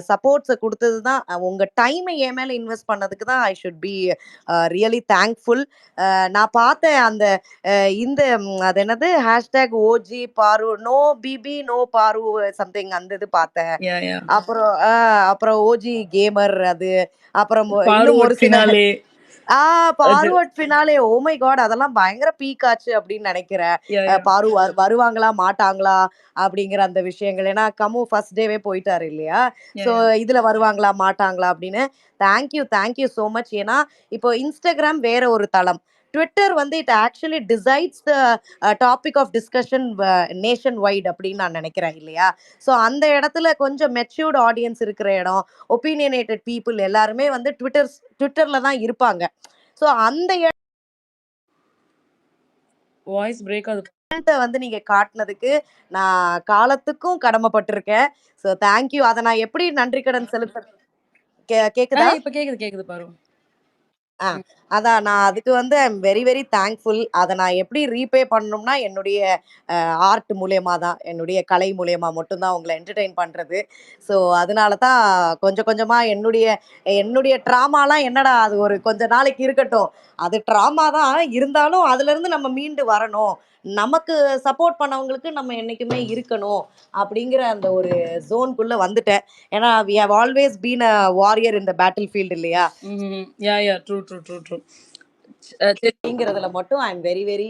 சப்போர்ட்ஸ குடுத்தது தான் உங்க டைம என் மேல இன்வெஸ்ட் பண்ணதுக்கு தான் I should be really thankful. நான் பார்த்தேன் அந்த இந்த அது என்னது ஹேஷ்டேக் ஓஜி பாரு நோ பிபி நோ பாரு சம்திங் அந்த இது பார்த்தேன். யா. அப்புறம் அப்புறம் ஓஜி கேமர் அது. அப்புறம் இன்னும் ஒரு ஃபார்வர்ட் சில ஃபினாலே. ஆ அது forward finale oh my god! அதெல்லாம் பயங்கர பீக் ஆச்சு அப்படின்னு நெனைக்கிறேன். யா. பாரு வருவாங்களா? மாட்டாங்களா? அப்படிங்கிற அந்த விஷயங்கள். ஏன்னா கமு ஃபர்ஸ்ட் டேவே போயிட்டாரு இல்லையா? So yeah. இதுல வருவாங்களா? மாட்டாங்களா? அப்படின்னு. Thank you so much. ஏன்னா இப்போ Instagram வேற ஒரு தளம். Twitter வந்து it actually decides the topic of discussion nationwide அப்படின்னு நான் நெனைக்கிறேன் இல்லையா? ஸோ அந்த இடத்துல கொஞ்சம் மெச்சூர்ட் ஆடியன்ஸ் இருக்கிற இடம், ஒபினியனேட்டட் பீப்பிள் எல்லாருமே வந்து ட்விட்டர்ல தான் இருப்பாங்க. ஸோ அந்த வாய்ஸ் பிரேக் ஆகுது. இடத்த வந்து நீங்க காட்டுனதுக்கு நான் காலத்துக்கும் கடமைப்பட்டிருக்கேன். So thank you. அத நான் எப்படி நன்றி கடன் செலுத்த கேக்குதா? இப்ப கேக்குது பாரு. ஆ. ம். அதான் நான் அதுக்கு வந்து I am very very thankful. அத நான் எப்படி ரீபே பண்ணணும்னா, என்னுடைய ஆர்ட் மூலியமா தான். என்னுடைய கலை மூலியமா மட்டும் தான் உங்கள என்டர்டெயின் பண்றது. ஸோ அதனால தான் கொஞ்சம் கொஞ்சமா என்னுடைய என்னுடைய ட்ராமாலாம் என்னடா அது ஒரு கொஞ்ச நாளைக்கு இருக்கட்டும். அது ட்ராமா தான். இருந்தாலும் அதுலருந்து நம்ம மீண்டு வரணும். நமக்கு சப்போர்ட் பண்ணவங்களுக்கு நம்ம என்னைக்குமே இருக்கணும். அப்படிங்கிற அந்த ஒரு ஜோன்க்குள்ள வந்துட்டேன். ஏன்னா we have always been a warrior in the battlefield இல்லையா? யா. ட்ரூ. சரி. அப்படிங்கிறதுல மட்டும் I am very very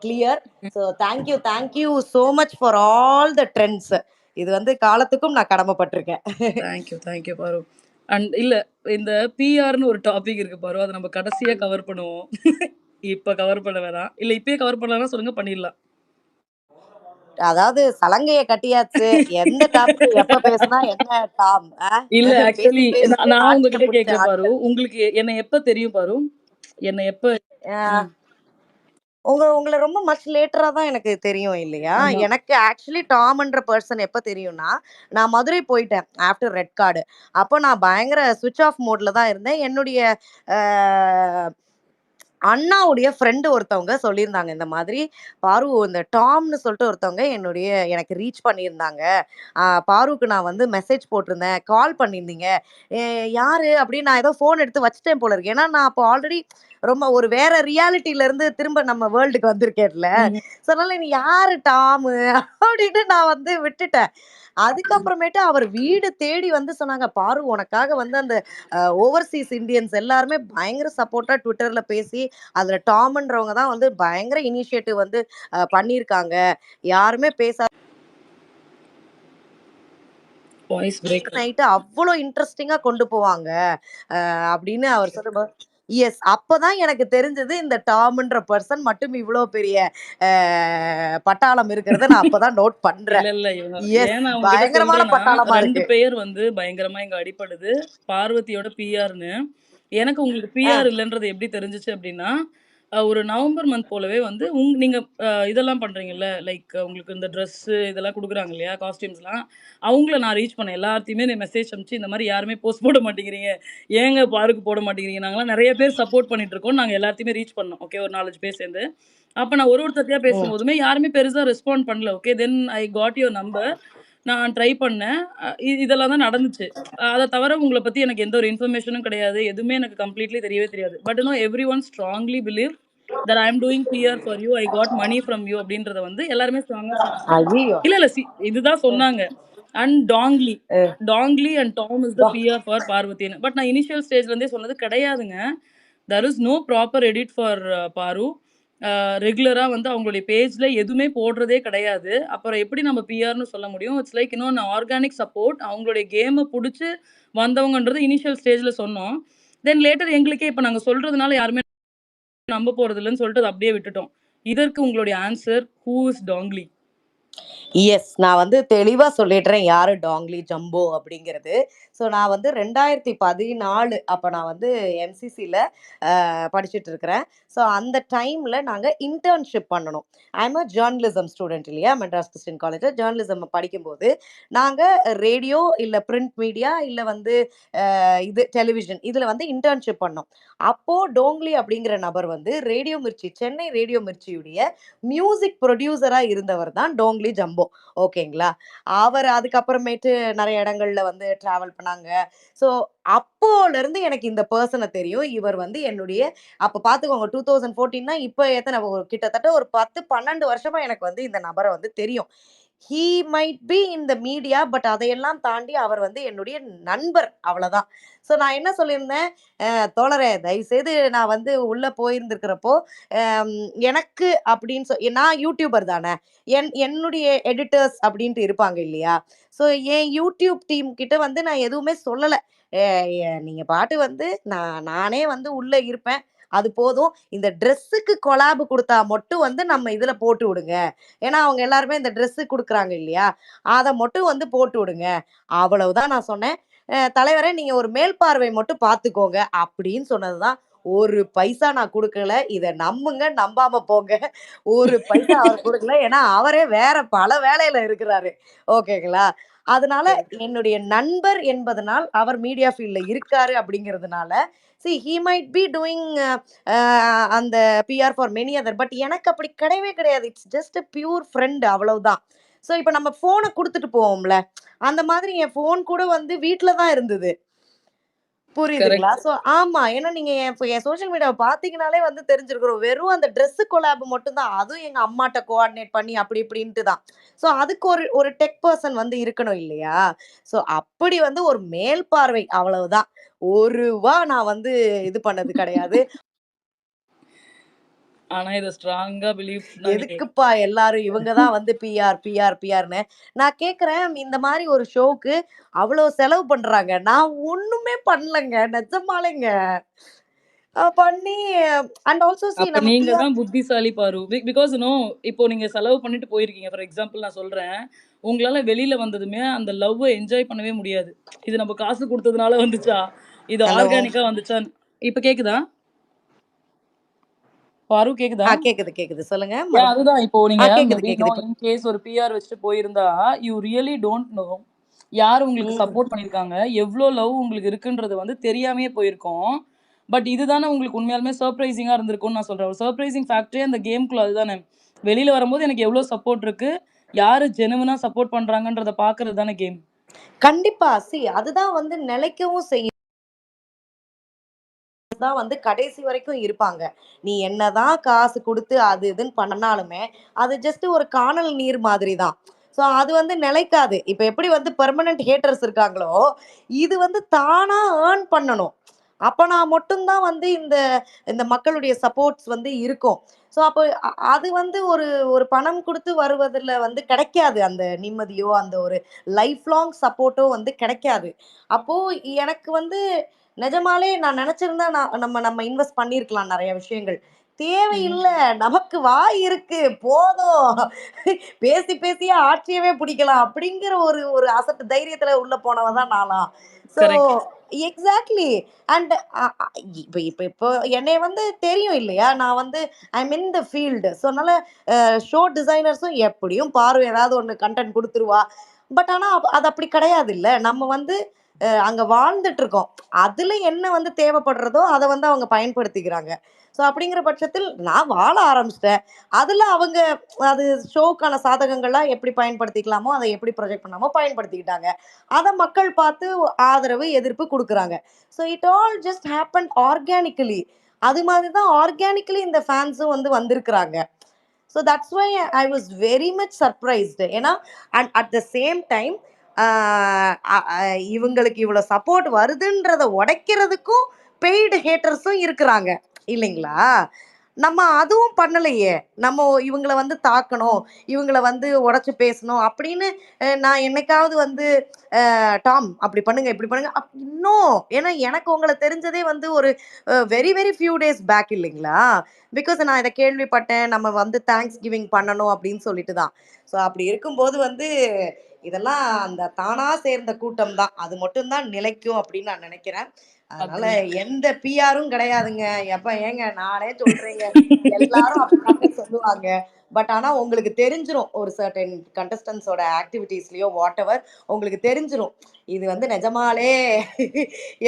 clear. So thank you so much for all the trends. இது வந்து காலத்துக்கும் நான் கடமைப்பட்டிருக்கேன். தேங்க் யூ பாரு. அண்ட் இல்ல இந்த பிஆர்ன்னு ஒரு டாபிக் இருக்கு பாரு. அத நம்ம கடைசியா கவர் பண்ணுவோம். இப்ப கவர் பண்ண வேணாம். இல்ல இப்பயே கவர் பண்ணலாம்னா சொல்லுங்க பண்ணிடலாம். அதாவது சலங்கைய கட்டியாச்சு. எந்த டாபிக் எப்ப பேசினா என்ன டாம்? இல்ல ஆக்சுவலி பேசி பேசியே நான் நாக்குல உங்ககிட்ட புடிச்ச கேட்கிறேன் பாரு. ஆட்கள். உங்களுக்கு என்ன எப்ப தெரியும் பாரு? என்ன எப்ப அ ம். உங்கள ரொம்ப மச் லேட்டரா தான் எனக்கு தெரியும் இல்லையா? ஆமா. எனக்கு ஆக்சுவலி டாம்ன்ற பெர்சன் எப்ப தெரியும்னா, நான் மதுரை போயிட்டேன் ஆஃப்டர் ரெட் கார்டு. அப்போ நான் பயங்கர ஸ்விட்ச் ஆஃப் மோட்ல தான் இருந்தேன். என்னுடைய அ அண்ணாவுடைய ஃப்ரெண்டு ஒருத்தவங்க சொல்லியிருந்தாங்க இந்த மாதிரி, "பாரு இந்த டாம்னு சொல்லிட்டு ஒருத்தவங்க எனக்கு ரீச் பண்ணியிருந்தாங்க. பாருவுக்கு நான் வந்து மெசேஜ் போட்டிருந்தேன். கால் பண்ணியிருந்தீங்க. எ யாரு?" அப்படின்னு நான் ஏதோ ஃபோன் எடுத்து வச்சுட்டேன் போல இருக்கு. ஏன்னா நான் அப்போ ஆல்ரெடி ரொம்ப ஒரு வேற ரியாலிட்டில இருந்து திரும்ப நம்ம வேர்ல்டுக்கு வந்திருக்கேன்ல. ம்ஹ்ம். ஸோ அதனால "நீ யாரு டாமு?" அப்படின்னு நான் வந்து விட்டுட்டேன். அதுக்கப்புறமேட்டு அவர் வீடு தேடி வந்து சொன்னாங்க, "பாரு உனக்காக வந்து அந்த ஓவர்சீஸ் இந்தியன்ஸ் எல்லாருமே பயங்கர சப்போர்ட்டா ட்விட்டர்ல பேசி, அதுல டாம்ன்றவங்க தான் வந்து பயங்கர இனிஷியேட்டிவ் வந்து பண்ணியிருக்காங்க. யாருமே வாய்ஸ் பிரேக் ஆகுது. நைட்டு அவ்ளோ இன்ட்ரஸ்டிங்கா கொண்டு போவாங்க." அப்படின்னு அவர் சொல்லும்போது அப்பதான் எனக்கு தெரிஞ்சது இந்த டாம்ன்ற பெர்சன் மட்டும் இவ்ளோ பெரிய அ பட்டாளம் இருக்கிறத நான் அப்பதான் நோட் இல்ல, பண்றேன். இல்ல. இவங்க ஏன் நான் உங்ககிட்ட பயங்கரமான சொல்றேன்னா, பட்டாளமா 2 இருக்கு. பெயர் வந்து பயங்கரமா இங்க அடிபடுது. பார்வதியோட பிஆர்ன்னு. எனக்கு உங்களுக்கு அ பிஆர் இல்லன்றது எப்படி தெரிஞ்சுச்சு அப்படின்னா, ஒரு நவம்பர் மந்த் போலவே வந்து நீங்க இதெல்லாம் பண்றீங்கல்ல, லைக் உங்களுக்கு இந்த ட்ரெஸ்ஸு இதெல்லாம் குடுக்குறாங்க இல்லையா? காஸ்டியூம்ஸ்லாம். அவங்கள நான் ரீச் பண்ணேன். எல்லாத்தையுமே மெசேஜ் அனுப்பிச்சு, இந்த மாரி யாருமே போஸ்ட் போட மாட்டேங்கிறீங்க. ஏங்க பாருக்கு போட மாட்டேங்கிறீங்க? நாங்கலாம் நெறைய பேர் சப்போர்ட் பண்ணிட்டு இருக்கோம். நாங்க எல்லாத்தையுமே ரீச் பண்ணோம். ஓகே. ஒரு 4, 5 பேர் சேர்ந்து. அப்ப நான் ஒருத்தர்ட்டயா ம். பேசும்போதுமே யாருமே பெருசா ரெஸ்பாண்ட் பண்ணல. Okay. Then I got your number. நான் ட்ரை பண்ணேன். இதெல்லாம் தான் நடந்துச்சு. அத தவிர உங்கள பத்தி எனக்கு எந்த ஒரு இன்ஃபர்மேஷனும் கிடையாது. எதுவுமே எனக்கு கம்ப்ளீட்லி தெரியவே தெரியாது. But everyone strongly believe that I am doing PR for you. I got money from you அப்படின்றத வந்து எல்லாருமே ஸ்ட்ராங்கா சொன்னாங்க. ஐய்யயோ! இல்ல, இல்ல. இதுதான் சொன்னாங்க. And Tongli. Uh Tongli and Tom is the பா பிஆர் ஃபார் பார்வதின்னு. பட் நான் இனிஷியல் ஸ்டேஜ்ல இருந்தே சொன்னது கிடையாதுங்க. There is no proper edit for Paaru. ரெகுலரா வந்து அவங்களுடைய பேஜ்ல எதுவுமே போடுறதே கிடையாது. அப்புறம் எப்படி நம்ம பிஆர்ன்னு சொல்ல முடியும்? இட்ஸ் லைக் இன்னொன்னு ஆர்கானிக் சப்போர்ட். அவங்களுடைய கேம புடிச்சு வந்தவங்கன்றது இனிஷியல் ஸ்டேஜ்ல சொன்னோம். தென் லேட்டர் எங்களுக்கே இப்ப நாங்க சொல்றதுனால யாருமே நம்ப போறதில்லன்னு சொல்லிட்டு அத அப்படியே விட்டுட்டோம். இதற்கு உங்களுடைய ஆன்சர் ஹூ இஸ் டாங்லி? நான் வந்து தெளிவா சொல்லிடுறேன் யாரு டாங்லி ஜம்போ அப்படிங்கிறது. ஸோ நான் வந்து 2014 அப்ப நான் வந்து எம்சிசில படிச்சுட்டு இருக்கிறேன். ஸோ அந்த டைம்ல நாங்க இன்டர்ன்ஷிப் பண்ணணும். ஐ அம் அ ஜர்னலிசம் ஸ்டூடெண்ட் இல்லையா? மெட்ராஸ் கிறிஸ்டியன் காலேஜ்ல ஜர்னலிசம் படிக்கும்போது, நாங்க ரேடியோ இல்ல பிரிண்ட் மீடியா இல்ல வந்து இது டெலிவிஷன் இதுல வந்து இன்டர்ன்ஷிப் பண்ணோம். அப்போ டோங்லி அப்படிங்கிற நபர் வந்து ரேடியோ மிர்ச்சி சென்னை ரேடியோ மிர்ச்சியுடைய மியூசிக் ப்ரொடியூசரா இருந்தவர் தான் டோங்லி ஜம்போ. ஓகேங்களா? அவர் அதுக்கப்புறமேட்டு நெறைய இடங்கள்ல வந்து டிராவல் பண்ணாங்க. ஸோ அப்போலருந்து எனக்கு இந்த பெர்சன தெரியும். இவர் வந்து என்னுடைய அப்ப பார்த்துக்கோங்க 2014னா இப்ப எத்தன ஒரு கிட்டத்தட்ட ஒரு 10, 12 வருஷமா எனக்கு வந்து இந்த நபர வந்து தெரியும். He might be in the media but அதையெல்லாம் தாண்டி அவர் வந்து என்னுடைய நண்பர் அவ்வளதான். ஸோ நான் என்ன சொல்லியிருந்தேன், தோழரே தயவுசெய்து நான் வந்து உள்ள போயிருந்திருக்கிறப்போ, அம் எனக்கு அப்படின்னு நான் யூடியூபர் தானே. என்னுடைய எடிட்டர்ஸ் அப்படின்ட்டு இருப்பாங்க இல்லையா? ஸோ என் யூடியூப் டீம் கிட்ட வந்து நான் எதுவுமே சொல்லல. "எ நீங்க பாட்டு வந்து நானே வந்து உள்ள இருப்பேன். அது போதும். இந்த ட்ரெஸ்ஸுக்கு கொலாப் குடுத்தா மட்டும் வந்து நம்ம இதுல போட்டு விடுங்க. ஏன்னா அவங்க எல்லாருமே இந்த ட்ரெஸ்ஸு குடுக்குறாங்க இல்லையா? அத மட்டும் வந்து போட்டு விடுங்க." அவ்வளவுதான் நான் சொன்னேன். தலைவரே நீங்க ஒரு மேல்பார்வை மட்டும் பார்த்துக்கோங்க அப்படின்னு சொன்னது தான். ஒரு பைசா நான் குடுக்கல. இத நம்புங்க, நம்பாம போங்க. ஒரு பைசா அவர் குடுக்கல. ஏன்னா, அவரே வேற பல வேலையில இருக்கிறாரு. ஓகேங்களா? அதனால கரெக்ட். என்னுடைய நண்பர் என்பதனால், அவர் மீடியா ஃபீல்ட்ல இருக்காரு அப்படிங்கிறதுனால, he might be doing a அந்த PR for many other. But எனக்கு அப்படி கிடையவே கிடையாது. It's just a pure friend அவ்வளவுதான். ஸோ இப்ப நம்ம ஃபோன குடுத்துட்டு போவோம்ல. அந்த மாதிரி என் ஃபோன் கூட வந்து வீட்ல தான் இருந்தது. புரியுதுங்களா? கரெக்ட். ஸோ ஆமா. ஏன்னா நீங்க என் சோசியல் மீடியாவ பார்த்தீங்கனாலே வந்து தெரிஞ்சிருக்கும். வெறும் அந்த ட்ரெஸ் கொலாப் மட்டும் தான். அதுவும் எங்க அம்மாட்ட கோஆர்டினேட் பண்ணி அப்படி இப்படின்ட்டு தான். ஸோ அதுக்கு ஒரு ஒரு டெக் பெர்சன் வந்து இருக்கணும் இல்லையா? ஸோ அப்படி வந்து ஒரு மேல் பார்வை அவ்வளவுதான். ரூ. 1 நான் வந்து இது பண்ணது கிடையாது. ஆனா இத ஸ்ட்ராங்கா பிலீவ் நான் நீங்க எதுக்குப்பா எல்லாரும் இவங்க தான் வந்து பிஆர்ன்னு. நான் கேட்கிறேன், இந்த மாரி ஒரு ஷோக்கு அவ்வளோ செலவு பண்றாங்க. நான் ஒண்ணுமே பண்ணலங்க. நிஜமாலேங்க. பண்ணி அண்ட் ஆல்சோ அப்ப நம்ம நீங்க பிஆர் தான் புத்திசாலி பாரு. பிகாஸ் இப்போ நீங்க செலவு பண்ணிட்டு போயிருக்கீங்க. ஃபார் எக்ஸாம்பிள் நான் சொல்றேன். உங்களால வெளில வந்ததுமே அந்த லவ்வ என்ஜாய் பண்ணவே முடியாது. இது நம்ம காசு குடுத்ததுனால வந்துச்சா? இது ஹலோ. ஆர்கானிக்கா வந்துச்சா? இப்ப கேக்குதா? பாரு கேக்குதா? கேக்குது, கேக்குது. சொல்லுங்க. அதுதான். இப்போ நீங்க கேக்குது, மேபி கேக்குது. இப்ப இன் கேஸ் ஒரு பிஆர் வச்சுட்டு போயிருந்தா, யூ ரியலி டோன்ட் நோ. யார் உங்களுக்கு ம். சப்போர்ட் பண்ணியிருக்காங்க? எவ்ளோ லவ் உங்களுக்கு இருக்குன்றது வந்து தெரியாமயே போயிருக்கும். பட் இதுதானே உங்களுக்கு உண்மையாலுமே சர்ப்ரைசிங்கா இருந்திருக்கும்னு நான் சொல்றேன். ஒரு சர்ப்ரைசிங் ஃபேக்டரே அந்த கேம்குள்ள அதுதானே. வெளியில வரும்போது எனக்கு எவ்வளவு சப்போர்ட் இருக்கு, யாரு ஜெனுவினா சப்போர்ட் பண்றாங்கன்றத பாக்குறது தானே கேம். கண்டிப்பா. அதுதான் வந்து நிலைக்கவும் செய்யும். தான் வந்து கடைசி வரைக்கும் இருப்பாங்க. நீ என்னதான் காசு குடுத்து அது இதுன்னு பண்ணனாலுமே, அது ஜஸ்ட் ஒரு கானல் நீர் மாதிரி தான். ஸோ அது வந்து நிலைக்காது. இப்ப எப்படி வந்து பெர்மனன்ட் ஹேட்டர்ஸ் இருக்காங்களோ, இது வந்து தானா ஏர்ன் பண்ணணும். அப்பனா மட்டும் தான் வந்து இந்த இந்த மக்களுடைய சப்போர்ட்ஸ் வந்து இருக்கும். ஸோ அப்போ அது வந்து ஒரு ஒரு பணம் குடுத்து வருவதுல வந்து கிடைக்காது. அந்த நிம்மதியோ, அந்த ஒரு லைஃப் லாங் சப்போர்ட்டோ வந்து கிடைக்காது. அப்போ எனக்கு வந்து நிஜமாலே நான் நினைச்சிருந்தா நம்ம நம்ம இன்வெஸ்ட் பண்ணியிருக்கலாம் நெறைய விஷயங்கள். ம். தேவையில்ல. நமக்கு வாய் இருக்கு. போதும். பேசி பேசியே ஆட்சியவே பிடிக்கலாம். அப்படிங்கிற ஒரு ஒரு அசட்டு தைரியத்துல உள்ள போனவ தான் நான்லாம். So correct. Exactly. And uh uh இப்ப இப்ப இப்போ என்னைய வந்து தெரியும் இல்லையா? நான் வந்து I am in the field. So அதனால ஷோ டிசைனர்ஸும் எப்படியும் பாரு ஏதாவது ஒண்ணு கன்டென்ட் குடுத்துருவா. பட் ஆனா அது அப்படி கிடையாதுல்ல. நம்ம வந்து அங்க வாழ்ந்துட்டு இருக்கோம். அதுல என்ன வந்து தேவைப்படுறதோ, அத வந்து அவங்க பயன்படுத்திக்கிறாங்க. ஸோ அப்படிங்கிற பட்சத்தில் நான் வாழ ஆரம்பிச்சுட்டேன். அதுல அவங்க அது ஷோக்கான சாதகங்களா எப்படி பயன்படுத்திக்கலாமோ, அத எப்படி ப்ரொஜெக்ட் பண்ணலாமோ பயன்படுத்திக்கிட்டாங்க. அத மக்கள் பார்த்து ஆதரவு, எதிர்ப்பு குடுக்குறாங்க. So it all just happened organically. அது மாதிரி தான் ஆர்கானிக்கலி இந்த ஃபேன்ஸும் வந்து வந்திருக்கிறாங்க. So that's why I was very much surprised. ஏன்னா and at the same time இவங்களுக்கு இவ்வளோ சப்போர்ட் வருதுன்றத உடைக்கிறதுக்கும் பெய்டு ஹேட்டர்ஸும் இருக்கிறாங்க இல்லைங்களா? நம்ம அதுவும் பண்ணலையே. நம்ம இவங்கள வந்து தாக்கணும், இவங்கள வந்து உடைச்சு பேசணும் அப்படின்னு நான் என்னைக்காவது வந்து டாம் அப்படி பண்ணுங்க, இப்படி பண்ணுங்க. நோ. ஏன்னா எனக்கு உங்கள தெரிஞ்சதே வந்து ஒரு very very few days back இல்லைங்களா? பிகாஸ் நான் இத கேள்விப்பட்டேன். நம்ம வந்து தேங்க்ஸ் கிவிங் பண்ணணும் அப்படின்னு சொல்லிட்டு தான். ஸோ அப்படி இருக்கும்போது வந்து இதெல்லாம் அந்த தானா சேர்ந்த கூட்டம் தான். அது மட்டும் தான் நிலைக்கும் அப்படின்னு நான் நினைக்கிறேன். அதனால அக்ரி. எந்த பிஆரும் கிடையாதுங்க. எப்ப ஏங்க நானே சொல்றேங்க. எல்லாரும் அப்படிதாங்க சொல்லுவாங்க. பட் ஆனா உங்களுக்கு தெரிஞ்சிரும். ஒரு சர்டைன் கண்டஸ்டன்ட்ஸோட ஆக்டிவிட்டீஸ்லயோ வாட்டெவர் உங்களுக்கு தெரிஞ்சிரும். இது வந்து நிஜமாலே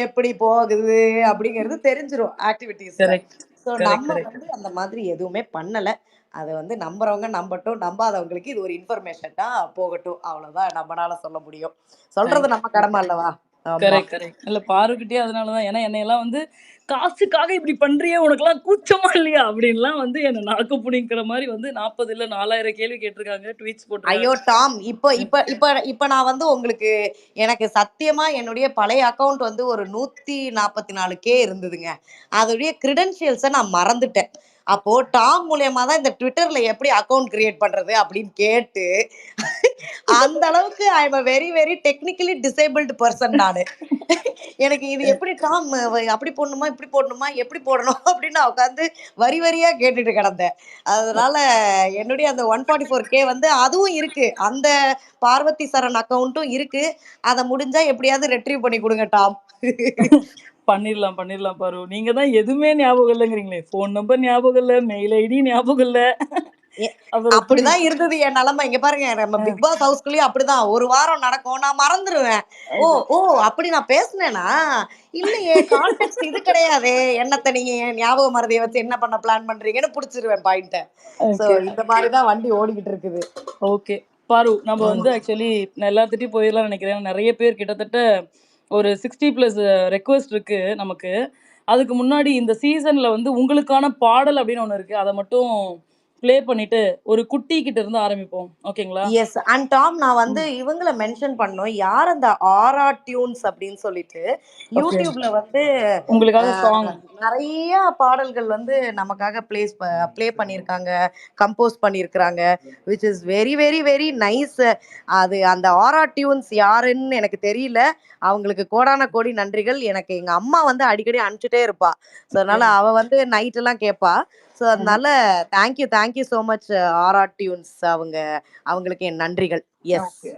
எப்படி போகுது அப்படிங்கிறது தெரிஞ்சிரும் ஆக்டிவிட்டீஸ்ல. கரெக்ட். ஸோ கரெக்ட், நம்ம கரெக்ட். வந்து அந்த மாதிரி எதுவுமே பண்ணல. அத வந்து நம்புறவங்க நம்பட்டும். நம்பாதவங்களுக்கு இது ஒரு இன்ஃபர்மேஷனா போகட்டும். அவ்வளோதான் நம்மனால சொல்ல முடியும். சொல்றது தேங்க் நம்ம கடமை அல்லவா? ஆமா. Correct, correct. இல்ல பாருக்கிட்டயே அதனால தான். ஏன்னா என்னையெல்லாம் வந்து, "காசுக்காக இப்படி பண்றியே! உனக்கெல்லாம் கூச்சமா இல்லையா?" அப்படின்லாம் வந்து என்ன நாக்கு புடிங்கிற மாரி வந்து 40 இல்ல 4000 கேள்வி கேட்டுருக்காங்க. ட்வீட்ஸ் ஐயோ! போட்டுருக்காங்க. டாம் இப்ப ம். இப்ப இப்ப இப்ப நான் வந்து உங்களுக்கு எனக்கு சத்தியமா என்னுடைய பழைய அக்கவுண்ட் வந்து ஒரு 144K இருந்ததுங்க. அதோடைய கிரெடென்ஷியல்ஸ நான் மறந்துட்டேன். அப்போ டாம் மூலியமா தான் இந்த Twitterல எப்படி அக்கவுண்ட் கிரியேட் பண்றது அப்படின்னு கேட்டு, அந்த அளவுக்கு I am a very very technically disabled person நானு. எனக்கு இது எப்படி டாம் அப்படி போடணுமா? இப்படி போடணுமா? எப்படி போடணும்? அப்படின்னு நான் உட்கார்ந்து வரி வரியா கேட்டுட்டு கிடந்தேன். அதனால என்னுடைய அந்த 144K வந்து அதுவும் இருக்கு. அந்த பார்வதி சரண் அக்கவுண்ட்டும் இருக்கு. அத முடிஞ்சா எப்படியாவது ரெட்ரீவ் பண்ணி குடுங்க டாம். பண்ணிரலாம், பண்ணிரலாம் பாரு. நீங்க தான் எதுவுமே ஞாபகம் இல்லங்கிறீங்களே! ஃபோன் நம்பர் ஞாபகம் இல்ல, மெயில் ஐடி ஞாபகம் இல்ல. எ அப்புறம் ட்வீட் அப்படிதான் இருந்தது என் நிலைமை. இங்க பாருங்க நம்ம அ, பிக் பாஸ் ஹவுஸ்குள்ளயும் அப்படிதான். 1 வாரம் நடக்கும். நான் மறந்துருவேன். ஓ! அது ஓ! அப்படி நான் பேசுனேனா? இல்லையே கான்டெக்ஸ்ட் இது கிடையாதே. என்னத்த நீங்க என் ஞாபக மறதிய வச்சு என்ன பண்ண பிளான் பண்றீங்கன்னு புடிச்சிருவேன் பாயிண்ட்ட. ஸோ ஓகே, இந்த மாரி தான் வண்டி ஓடிக்கிட்டு இருக்குது. ஓகே. பாரு, நம்ம வந்து ம். ஆக்சுவலி நான் எல்லாத்துட்டயும் போயிரலாம்னு நெனைக்கிறேன். நெறைய பேர் கிட்டத்தட்ட ஒரு 60 பிளஸ் ரெக்வெஸ்ட் இருக்கு நமக்கு. அதுக்கு முன்னாடி இந்த சீசன்ல வந்து உங்களுக்கான பாடல் அப்படின்னு ஒண்ணு இருக்கு. அத மட்டும் ப்ளே பண்ணிட்டு, ஒரு குட்டி கிட்ட இருந்து ஆரம்பிப்போம். ஓகேங்களா? எஸ். அண்ட் டாம் நான் வந்து ம். இவங்கள மென்ஷன் பண்ணணும். யார் அந்த ஆரா டியூன்ஸ் அப்படின்னு சொல்லிட்டு, ஓகே. YouTubeல வந்து அ உங்களுக்காக சாங். நெறைய பாடல்கள் வந்து நமக்காக ப்ளே பண்ணியிருக்காங்க. கம்போஸ் பண்ணியிருக்கிறாங்க. Which is very, very, very nice. அது அந்த ஆரா டியூன்ஸ் யாருன்னு எனக்கு தெரியல. அவங்களுக்கு கோடான கோடி நன்றிகள். எனக்கு எங்க அம்மா வந்து அடிக்கடி அனுப்பிச்சுட்டே இருப்பா. So okay. அதனால அவ வந்து நைட்லாம் கேட்பா. ஸோ ம்ஹ்ம். அதனால தேங்க் யூ சோ மச் ஆரா டியூன்ஸ் அவங்களுக்கு என் நன்றிகள். எஸ். ஓகே.